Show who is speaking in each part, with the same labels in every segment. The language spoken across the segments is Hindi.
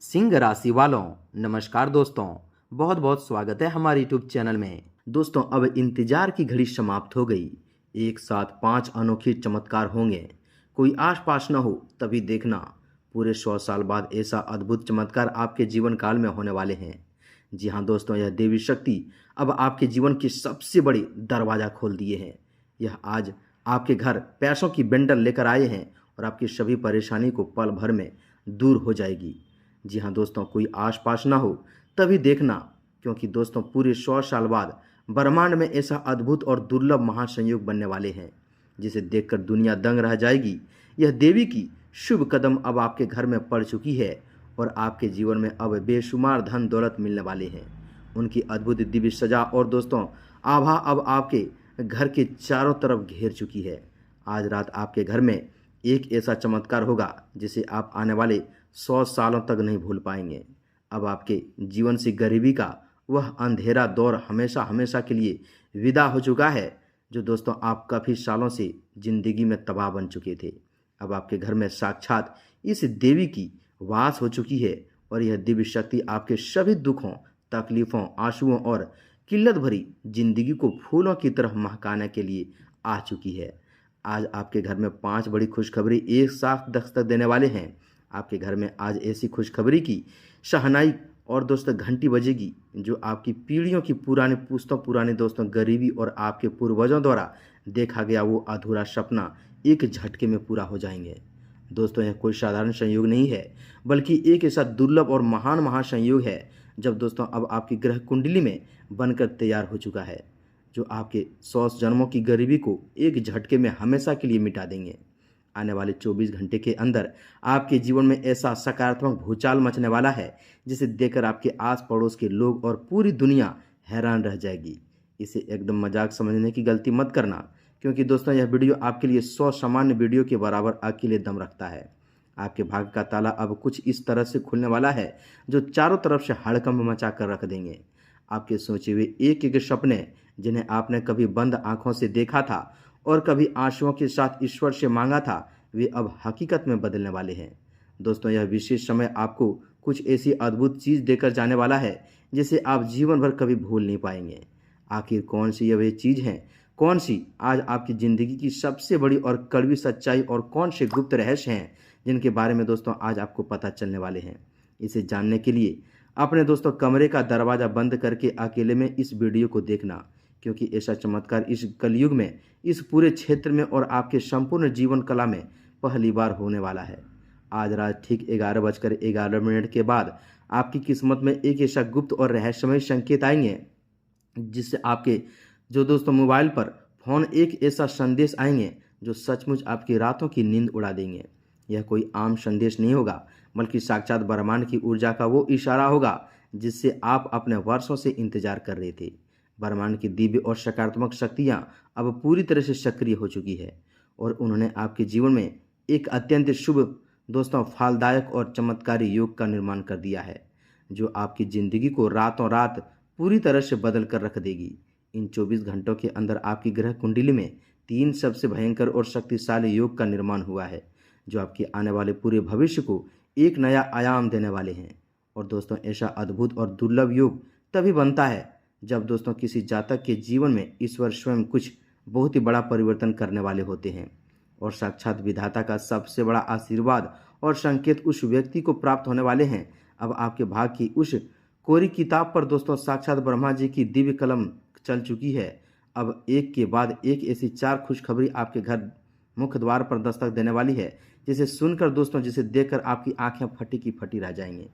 Speaker 1: सिंह राशि वालों, नमस्कार दोस्तों। बहुत बहुत स्वागत है हमारे यूट्यूब चैनल में। दोस्तों, अब इंतजार की घड़ी समाप्त हो गई। एक साथ 5 अनोखे चमत्कार होंगे। कोई आसपास न हो तभी देखना। पूरे 100 साल बाद ऐसा अद्भुत चमत्कार आपके जीवन काल में होने वाले हैं। जी हाँ दोस्तों, यह देवी शक्ति अब आपके जीवन की सबसे बड़ी दरवाज़ा खोल दिए हैं। यह आज आपके घर पैसों की बंडल लेकर आए हैं और आपकी सभी परेशानी को पल भर में दूर हो जाएगी। जी हाँ दोस्तों, कोई आस-पास ना हो तभी देखना, क्योंकि दोस्तों पूरे 100 साल बाद ब्रह्मांड में ऐसा अद्भुत और दुर्लभ महासंयोग बनने वाले हैं, जिसे देखकर दुनिया दंग रह जाएगी। यह देवी की शुभ कदम अब आपके घर में पड़ चुकी है और आपके जीवन में अब बेशुमार धन दौलत मिलने वाले हैं। उनकी अद्भुत दिव्य सजा और दोस्तों आभा अब आपके घर के चारों तरफ घेर चुकी है। आज रात आपके घर में एक ऐसा चमत्कार होगा जिसे आप आने वाले 100 सालों तक नहीं भूल पाएंगे। अब आपके जीवन से गरीबी का वह अंधेरा दौर हमेशा हमेशा के लिए विदा हो चुका है, जो दोस्तों आप काफ़ी सालों से जिंदगी में तबाह बन चुके थे। अब आपके घर में साक्षात इस देवी की वास हो चुकी है और यह दिव्य शक्ति आपके सभी दुखों, तकलीफ़ों, आंसुओं और किल्लत भरी जिंदगी को फूलों की तरह महकाने के लिए आ चुकी है। आज आपके घर में 5 बड़ी खुशखबरी एक साथ दस्तक देने वाले हैं। आपके घर में आज ऐसी खुशखबरी की शहनाई और दोस्तों घंटी बजेगी, जो आपकी पीढ़ियों की पुराने दोस्तों गरीबी और आपके पूर्वजों द्वारा देखा गया वो अधूरा सपना एक झटके में पूरा हो जाएंगे। दोस्तों, यह कोई साधारण संयोग नहीं है, बल्कि एक ऐसा दुर्लभ और महान महासंयोग है जब दोस्तों अब आपकी ग्रह कुंडली में बनकर तैयार हो चुका है, जो आपके 100 जन्मों की गरीबी को एक झटके में हमेशा के लिए मिटा देंगे। आने वाले 24 घंटे के अंदर आपके जीवन में ऐसा सकारात्मक भूचाल मचने वाला है, जिसे देखकर आपके आस पड़ोस के लोग और पूरी दुनिया हैरान रह जाएगी। इसे एकदम मजाक समझने की गलती मत करना, क्योंकि दोस्तों यह वीडियो आपके लिए 100 सामान्य वीडियो के बराबर अकेले दम रखता है। आपके भाग्य का ताला अब कुछ इस तरह से खुलने वाला है, जो चारों तरफ से हड़कंप मचा कर रख देंगे। आपके सोचे हुए एक एक सपने, जिन्हें आपने कभी बंद आंखों से देखा था और कभी आंसुओं के साथ ईश्वर से मांगा था, वे अब हकीकत में बदलने वाले हैं। दोस्तों, यह विशेष समय आपको कुछ ऐसी अद्भुत चीज़ देकर जाने वाला है, जिसे आप जीवन भर कभी भूल नहीं पाएंगे। आखिर कौन सी यह वे चीज़ हैं, कौन सी आज आपकी ज़िंदगी की सबसे बड़ी और कड़वी सच्चाई, और कौन से गुप्त रहस्य हैं जिनके बारे में दोस्तों आज आपको पता चलने वाले हैं। इसे जानने के लिए अपने दोस्तों कमरे का दरवाज़ा बंद करके अकेले में इस वीडियो को देखना, क्योंकि ऐसा चमत्कार इस कलयुग में, इस पूरे क्षेत्र में और आपके संपूर्ण जीवन कला में पहली बार होने वाला है। आज रात ठीक 11:11 के बाद आपकी किस्मत में एक ऐसा गुप्त और रहस्यमय संकेत आएंगे, जिससे आपके जो दोस्तों मोबाइल पर फोन एक ऐसा संदेश आएंगे जो सचमुच आपकी रातों की नींद उड़ा देंगे। यह कोई आम संदेश नहीं होगा, बल्कि साक्षात ब्रह्मांड की ऊर्जा का वो इशारा होगा जिससे आप अपने वर्षों से इंतजार कर रहे थे। ब्रह्मांड की दिव्य और सकारात्मक शक्तियाँ अब पूरी तरह से सक्रिय हो चुकी है और उन्होंने आपके जीवन में एक अत्यंत शुभ दोस्तों फलदायक और चमत्कारी योग का निर्माण कर दिया है, जो आपकी ज़िंदगी को रातों रात पूरी तरह से बदल कर रख देगी। इन 24 घंटों के अंदर आपकी ग्रह कुंडली में 3 सबसे भयंकर और शक्तिशाली योग का निर्माण हुआ है, जो आपके आने वाले पूरे भविष्य को एक नया आयाम देने वाले हैं। और दोस्तों, ऐसा अद्भुत और दुर्लभ योग तभी बनता है जब दोस्तों किसी जातक के जीवन में ईश्वर स्वयं कुछ बहुत ही बड़ा परिवर्तन करने वाले होते हैं, और साक्षात विधाता का सबसे बड़ा आशीर्वाद और संकेत उस व्यक्ति को प्राप्त होने वाले हैं। अब आपके भाग्य की उस कोरी किताब पर दोस्तों साक्षात ब्रह्मा जी की दिव्य कलम चल चुकी है। अब एक के बाद एक ऐसी 4 खुशखबरी आपके घर मुख्य द्वार पर दस्तक देने वाली है, जिसे सुनकर दोस्तों, जिसे देखकर आपकी आंखें फटी की फटी रह जाएंगी।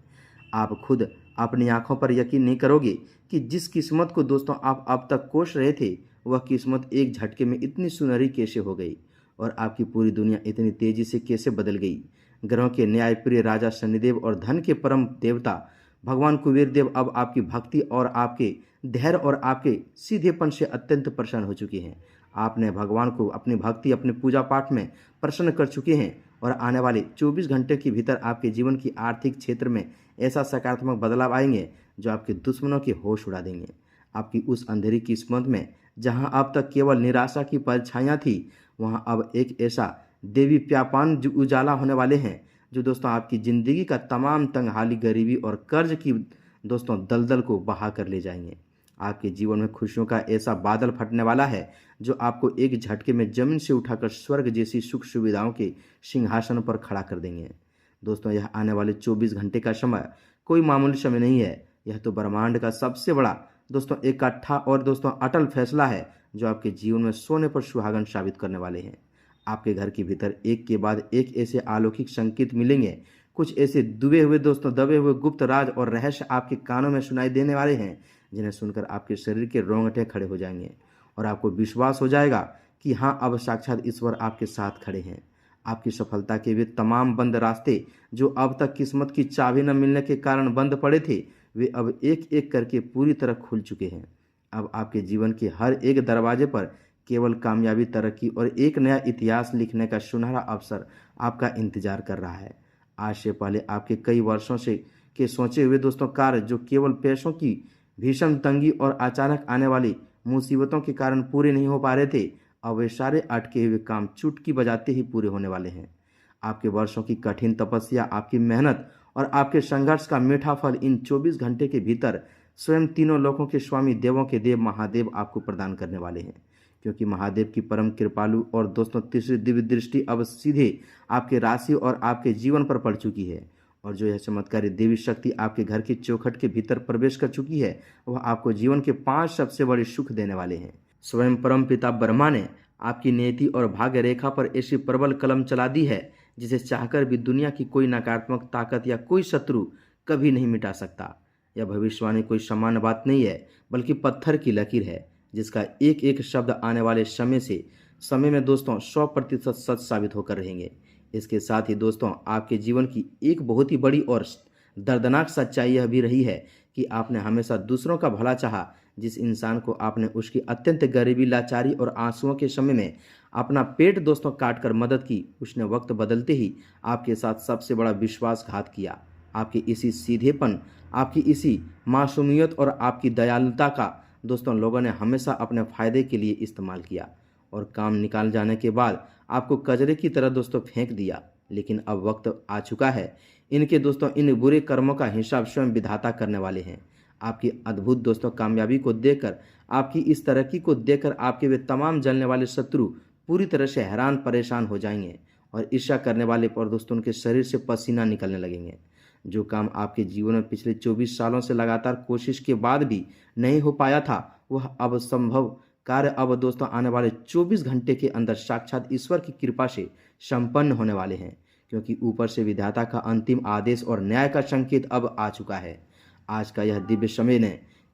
Speaker 1: आप खुद अपनी आंखों पर यकीन नहीं करोगे कि जिस किस्मत को दोस्तों आप अब तक कोस रहे थे, वह किस्मत एक झटके में इतनी सुनहरी कैसे हो गई और आपकी पूरी दुनिया इतनी तेजी से कैसे बदल गई। ग्रहों के न्यायप्रिय राजा शनिदेव और धन के परम देवता भगवान कुबेर देव अब आपकी भक्ति और आपके धैर्य और आपके सीधेपन से अत्यंत प्रसन्न हो चुके हैं। आपने भगवान को अपनी भक्ति, अपने पूजा पाठ में प्रसन्न कर चुके हैं और आने वाले 24 घंटे के भीतर आपके जीवन की आर्थिक क्षेत्र में ऐसा सकारात्मक बदलाव आएंगे जो आपके दुश्मनों के होश उड़ा देंगे। आपकी उस अंधेरी किस्मत में जहां अब तक केवल निराशा की परछाइयां थी, वहां अब एक ऐसा देवी प्यापान उजाला होने वाले हैं जो दोस्तों आपकी ज़िंदगी का तमाम तंगहाली, गरीबी और कर्ज की दोस्तों दलदल को बहा कर ले जाएंगे। आपके जीवन में खुशियों का ऐसा बादल फटने वाला है जो आपको एक झटके में जमीन से उठाकर स्वर्ग जैसी सुख सुविधाओं के सिंहासन पर खड़ा कर देंगे। दोस्तों यह आने वाले 24 घंटे का समय कोई मामूली समय नहीं है। यह तो ब्रह्मांड का सबसे बड़ा दोस्तों इकट्ठा और दोस्तों अटल फैसला है जो आपके जीवन में सोने पर सुहागन साबित करने वाले हैं। आपके घर के भीतर एक के बाद एक ऐसे अलौकिक संकेत मिलेंगे, कुछ ऐसे दबे हुए गुप्त राज और रहस्य आपके कानों में सुनाई देने वाले हैं जिन्हें सुनकर आपके शरीर के रोंगटे खड़े हो जाएंगे और आपको विश्वास हो जाएगा कि हाँ, अब साक्षात ईश्वर आपके साथ खड़े हैं। आपकी सफलता के वे तमाम बंद रास्ते जो अब तक किस्मत की चाबी न मिलने के कारण बंद पड़े थे, वे अब एक एक करके पूरी तरह खुल चुके हैं। अब आपके जीवन के हर एक दरवाजे पर केवल कामयाबी, तरक्की और एक नया इतिहास लिखने का सुनहरा अवसर आपका इंतजार कर रहा है। आज से पहले आपके कई वर्षों से के सोचे हुए दोस्तों कार्य जो केवल पैसों की भीषण तंगी और अचानक आने वाली मुसीबतों के कारण पूरे नहीं हो पा रहे थे, अब वे सारे अटके हुए काम चुटकी बजाते ही पूरे होने वाले हैं। आपके वर्षों की कठिन तपस्या, आपकी मेहनत और आपके संघर्ष का मीठा फल इन 24 घंटे के भीतर स्वयं तीनों लोकों के स्वामी, देवों के देव महादेव आपको प्रदान करने वाले हैं। क्योंकि महादेव की परम कृपालु और दोस्तों तीसरी दिव्य दृष्टि अब सीधे आपके राशि और आपके जीवन पर पड़ चुकी है। और जो यह चमत्कारी देवी शक्ति आपके घर की चौखट के भीतर प्रवेश कर चुकी है, वह आपको जीवन के 5 सबसे बड़े सुख देने वाले हैं। स्वयं परम पिता ब्रह्मा ने आपकी नियति और भाग्य रेखा पर ऐसी प्रबल कलम चला दी है जिसे चाहकर भी दुनिया की कोई नकारात्मक ताकत या कोई शत्रु कभी नहीं मिटा सकता। यह भविष्यवाणी कोई सामान्य बात नहीं है, बल्कि पत्थर की लकीर है जिसका एक एक शब्द आने वाले समय में दोस्तों 100% सच साबित होकर रहेंगे। इसके साथ ही दोस्तों आपके जीवन की एक बहुत ही बड़ी और दर्दनाक सच्चाई यह भी रही है कि आपने हमेशा दूसरों का भला चाहा। जिस इंसान को आपने उसकी अत्यंत गरीबी, लाचारी और आंसुओं के समय में अपना पेट दोस्तों काट कर मदद की, उसने वक्त बदलते ही आपके साथ सबसे बड़ा विश्वासघात किया। आपके इसी सीधेपन, आपकी इसी मासूमियत और आपकी दयालुता का दोस्तों लोगों ने हमेशा अपने फायदे के लिए इस्तेमाल किया और काम निकाल जाने के बाद आपको कचरे की तरह दोस्तों फेंक दिया। लेकिन अब वक्त आ चुका है, इनके दोस्तों इन बुरे कर्मों का हिसाब स्वयं विधाता करने वाले हैं। आपकी अद्भुत दोस्तों कामयाबी को देखकर, आपकी इस तरक्की को देखकर आपके वे तमाम जलने वाले शत्रु पूरी तरह से हैरान परेशान हो जाएंगे और ईर्ष्या करने वाले पर दोस्तों उनके शरीर से पसीना निकलने लगेंगे। जो काम आपके जीवन में पिछले 24 सालों से लगातार कोशिश के बाद भी नहीं हो पाया था, वह अब संभव कार्य अब दोस्तों आने वाले 24 घंटे के अंदर साक्षात ईश्वर की कृपा से संपन्न होने वाले हैं। क्योंकि ऊपर से विधाता का अंतिम आदेश और न्याय का संकेत अब आ चुका है। आज का यह दिव्य समय ने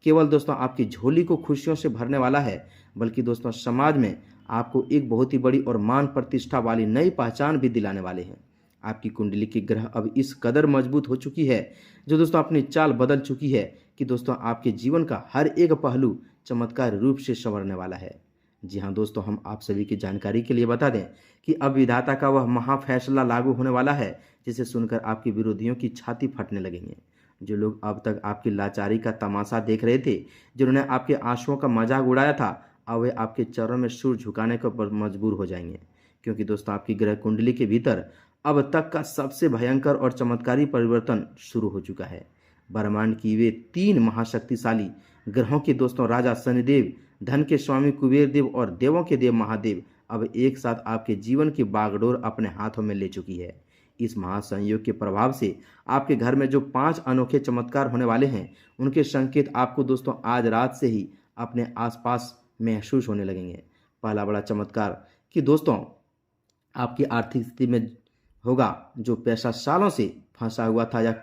Speaker 1: केवल दोस्तों आपकी झोली को खुशियों से भरने वाला है, बल्कि दोस्तों समाज में आपको एक बहुत ही बड़ी और मान प्रतिष्ठा वाली नई पहचान भी दिलाने वाले हैं। आपकी कुंडली की ग्रह अब इस कदर मजबूत हो चुकी है जो दोस्तों अपनी चाल बदल चुकी है कि दोस्तों आपके जीवन का हर एक पहलू चमत्कार रूप से संवरने वाला है। जी हाँ दोस्तों, हम आप सभी की जानकारी के लिए बता दें कि अब विधाता का वह महाफैसला लागू होने वाला है जिसे सुनकर आपके विरोधियों की छाती फटने लगेंगे। जो लोग अब तक आपकी लाचारी का तमाशा देख रहे थे, जिन्होंने आपके आंसुओं का मजाक उड़ाया था, अब वे आपके चरणों में सिर झुकाने पर मजबूर हो जाएंगे। क्योंकि दोस्तों आपकी ग्रह कुंडली के भीतर अब तक का सबसे भयंकर और चमत्कारी परिवर्तन शुरू हो चुका है। ब्रह्मांड की वे 3 महाशक्तिशाली ग्रहों के दोस्तों राजा शनिदेव, धन के स्वामी कुबेर देव और देवों के देव महादेव अब एक साथ आपके जीवन की बागडोर अपने हाथों में ले चुकी है। इस महासंयोग के प्रभाव से आपके घर में जो 5 अनोखे चमत्कार होने वाले हैं, उनके संकेत आपको दोस्तों आज रात से ही अपने आसपास महसूस होने लगेंगे। पहला बड़ा चमत्कार कि दोस्तों आपकी आर्थिक स्थिति में होगा। जो पैसा सालों से फंसा हुआ था या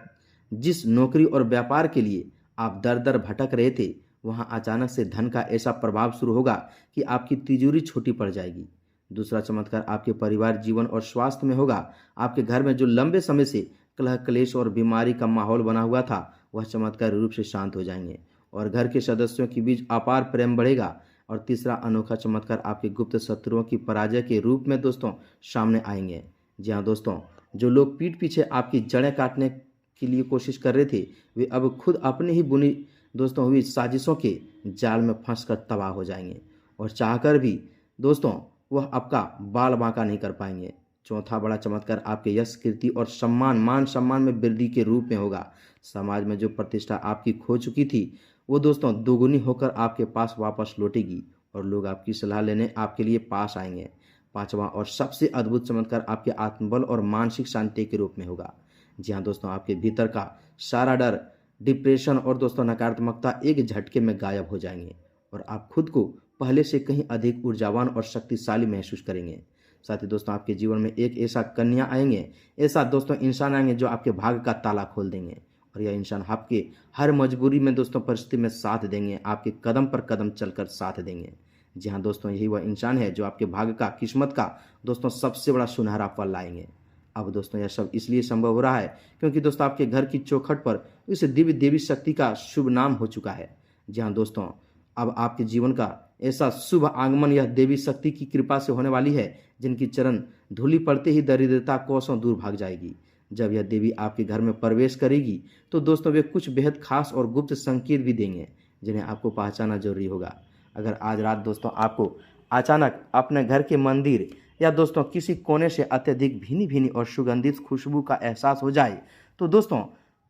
Speaker 1: जिस नौकरी और व्यापार के लिए आप दर दर भटक रहे थे, वहां अचानक से धन का ऐसा प्रभाव शुरू होगा कि आपकी तिजोरी छोटी पड़ जाएगी। दूसरा चमत्कार आपके परिवार, जीवन और स्वास्थ्य में होगा। आपके घर में जो लंबे समय से कलह, क्लेश और बीमारी का माहौल बना हुआ था, वह चमत्कार रूप से शांत हो जाएंगे और घर के सदस्यों के बीच अपार प्रेम बढ़ेगा। और तीसरा अनोखा चमत्कार आपके गुप्त शत्रुओं की पराजय के रूप में दोस्तों सामने आएंगे। जी हाँ दोस्तों, जो लोग पीठ पीछे आपकी जड़ें काटने के लिए कोशिश कर रहे थे, वे अब खुद अपनी ही बुनी दोस्तों हुई साजिशों के जाल में फंसकर तबाह हो जाएंगे और चाहकर भी दोस्तों वह आपका बाल बांका नहीं कर पाएंगे। चौथा बड़ा चमत्कार आपके यश, कीर्ति और सम्मान, मान सम्मान में वृद्धि के रूप में होगा। समाज में जो प्रतिष्ठा आपकी खो चुकी थी वो दोस्तों दोगुनी होकर आपके पास वापस लौटेगी और लोग आपकी सलाह लेने आपके लिए पास आएंगे। पांचवा और सबसे अद्भुत चमत्कार आपके आत्मबल और मानसिक शांति के रूप में होगा। जी हाँ दोस्तों, आपके भीतर का सारा डर, डिप्रेशन और दोस्तों नकारात्मकता एक झटके में गायब हो जाएंगे और आप खुद को पहले से कहीं अधिक ऊर्जावान और शक्तिशाली महसूस करेंगे। साथ ही दोस्तों आपके जीवन में एक ऐसा कन्या आएंगे, ऐसा दोस्तों इंसान आएंगे जो आपके भाग्य का ताला खोल देंगे और यह इंसान आपके हर मजबूरी में दोस्तों परिस्थिति में साथ देंगे, आपके कदम पर कदम चलकर साथ देंगे। जी हाँ दोस्तों, यही वह इंसान है जो आपके भाग्य का, किस्मत का दोस्तों सबसे बड़ा सुनहरा फल लाएंगे। अब दोस्तों यह सब इसलिए संभव हो रहा है क्योंकि दोस्तों आपके घर की चौखट पर इस दिव्य देवी शक्ति का शुभ नाम हो चुका है। जी हाँ दोस्तों, अब आपके जीवन का ऐसा शुभ आगमन यह देवी शक्ति की कृपा से होने वाली है जिनकी चरण धूलि पड़ते ही दरिद्रता कोसों दूर भाग जाएगी। जब यह देवी आपके घर में प्रवेश करेगी तो दोस्तों वे कुछ बेहद खास और गुप्त संकेत भी देंगे जिन्हें आपको पहचाना जरूरी होगा। अगर आज रात दोस्तों आपको अचानक अपने घर के मंदिर या दोस्तों किसी कोने से अत्यधिक भीनी भीनी और सुगंधित खुशबू का एहसास हो जाए तो दोस्तों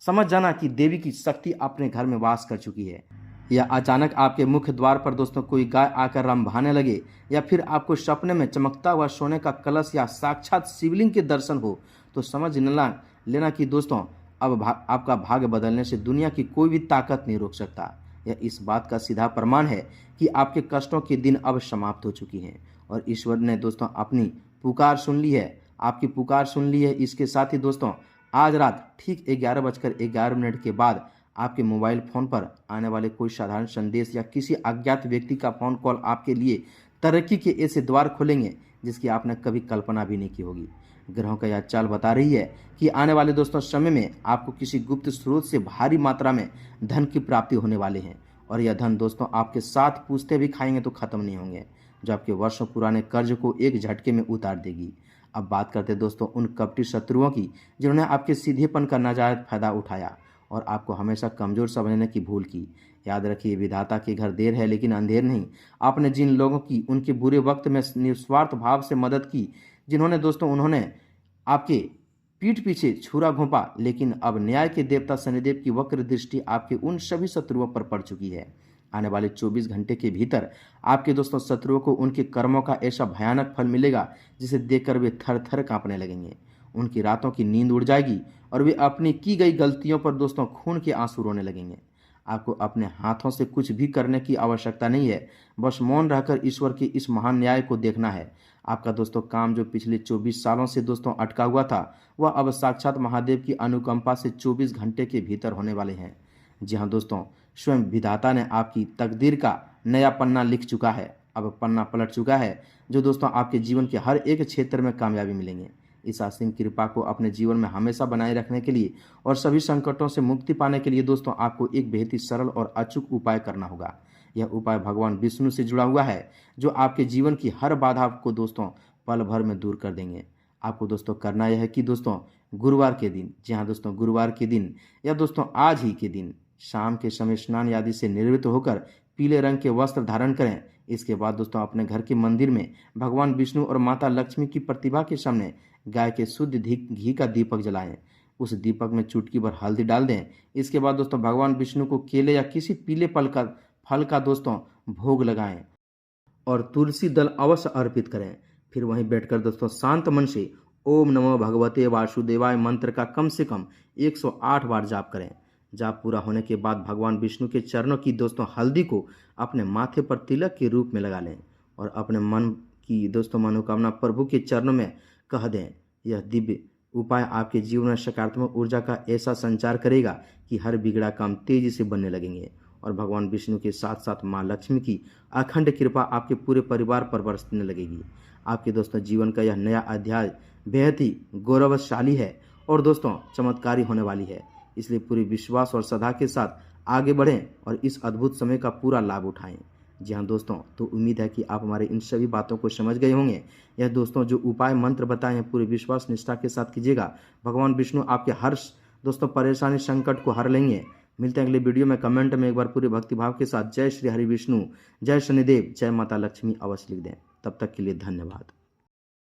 Speaker 1: समझ जाना कि देवी की शक्ति अपने घर में वास कर चुकी है। या अचानक आपके मुख्य द्वार पर दोस्तों कोई गाय आकर रंभाने लगे या फिर आपको सपने में चमकता हुआ सोने का कलश या साक्षात शिवलिंग के दर्शन हो तो समझ लेना कि दोस्तों अब आपका भाग्य बदलने से दुनिया की कोई भी ताकत नहीं रोक सकता। यह इस बात का सीधा प्रमाण है कि आपके कष्टों के दिन अब समाप्त हो चुकी हैं और ईश्वर ने दोस्तों अपनी पुकार सुन ली है, आपकी पुकार सुन ली है। इसके साथ ही दोस्तों आज रात ठीक 11:11 के बाद आपके मोबाइल फ़ोन पर आने वाले कोई साधारण संदेश या किसी अज्ञात व्यक्ति का फ़ोन कॉल आपके लिए तरक्की के ऐसे द्वार खोलेंगे जिसकी आपने कभी कल्पना भी नहीं की होगी। ग्रहों का यह चाल बता रही है कि आने वाले दोस्तों समय में आपको किसी गुप्त स्रोत से भारी मात्रा में धन की प्राप्ति होने वाले हैं और यह धन दोस्तों आपके साथ पूछते भी खाएंगे तो खत्म नहीं होंगे, जो आपके वर्षों पुराने कर्ज को एक झटके में उतार देगी। अब बात करते दोस्तों उन कपटी शत्रुओं की जिन्होंने आपके सीधेपन का नाजायज फायदा उठाया और आपको हमेशा कमजोर समझने की भूल की। याद रखिए, विधाता के घर देर है लेकिन अंधेर नहीं। आपने जिन लोगों की उनके बुरे वक्त में निस्वार्थ भाव से मदद की, जिन्होंने दोस्तों उन्होंने आपके पीठ पीछे छुरा घोंपा, लेकिन अब न्याय के देवता शनिदेव की वक्र दृष्टि आपके उन सभी शत्रुओं पर पड़ चुकी है। आने वाले 24 घंटे के भीतर आपके दोस्तों शत्रुओं को उनके कर्मों का ऐसा भयानक फल मिलेगा जिसे देखकर वे थर थर कांपने लगेंगे। उनकी रातों की नींद उड़ जाएगी और वे अपनी की गई गलतियों पर दोस्तों खून के आंसू रोने लगेंगे। आपको अपने हाथों से कुछ भी करने की आवश्यकता नहीं है, बस मौन रहकर ईश्वर के इस महान न्याय को देखना है। आपका दोस्तों काम जो पिछले 24 सालों से दोस्तों अटका हुआ था वह अब साक्षात महादेव की अनुकंपा से 24 घंटे के भीतर होने वाले हैं। जी हाँ दोस्तों, स्वयं विधाता ने आपकी तकदीर का नया पन्ना लिख चुका है। अब पन्ना पलट चुका है जो दोस्तों आपके जीवन के हर एक क्षेत्र में कामयाबी मिलेंगे। इस असीम कृपा को अपने जीवन में हमेशा बनाए रखने के लिए और सभी संकटों से मुक्ति पाने के लिए दोस्तों आपको एक बेहद ही सरल और अचूक उपाय करना होगा। यह उपाय भगवान विष्णु से जुड़ा हुआ है जो आपके जीवन की हर बाधा को दोस्तों पल भर में दूर कर देंगे। आपको दोस्तों करना यह है कि दोस्तों गुरुवार के दिन, जी हाँ दोस्तों गुरुवार के दिन या दोस्तों आज ही के दिन शाम के समय स्नान आदि से निवृत्त होकर पीले रंग के वस्त्र धारण करें। इसके बाद दोस्तों अपने घर के मंदिर में भगवान विष्णु और माता लक्ष्मी की प्रतिभा के सामने गाय के शुद्ध घी का दीपक जलाएं। उस दीपक में चुटकी भर हल्दी डाल दें। इसके बाद दोस्तों भगवान विष्णु को केले या किसी पीले फल का दोस्तों भोग लगाएं और तुलसी दल अवश्य अर्पित करें। फिर वहीं बैठकर दोस्तों शांत मन से ओम नमो भगवते वासुदेवाय मंत्र का कम से कम 108 बार जाप करें। जाप पूरा होने के बाद भगवान विष्णु के चरणों की दोस्तों हल्दी को अपने माथे पर तिलक के रूप में लगा लें और अपने मन की दोस्तों मनोकामना प्रभु के चरणों में कह दें। यह दिव्य उपाय आपके जीवन में सकारात्मक ऊर्जा का ऐसा संचार करेगा कि हर बिगड़ा काम तेजी से बनने लगेंगे और भगवान विष्णु के साथ साथ माँ लक्ष्मी की अखंड कृपा आपके पूरे परिवार पर बरसने लगेगी। आपके दोस्तों जीवन का यह नया अध्याय बेहद ही गौरवशाली है और दोस्तों चमत्कारी होने वाली है। इसलिए पूरे विश्वास और श्रद्धा के साथ आगे बढ़ें और इस अद्भुत समय का पूरा लाभ उठाएं। जी हाँ दोस्तों, तो उम्मीद है कि आप हमारे इन सभी बातों को समझ गए होंगे। यह दोस्तों जो उपाय मंत्र बताए हैं पूरे विश्वास निष्ठा के साथ कीजिएगा। भगवान विष्णु आपके हर दोस्तों परेशानी संकट को हर लेंगे। मिलते हैं अगले वीडियो में। कमेंट में एक बार पूरे भक्तिभाव के साथ जय श्री हरि विष्णु, जय शनिदेव, जय माता लक्ष्मी अवश्य लिख दें। तब तक के लिए धन्यवाद।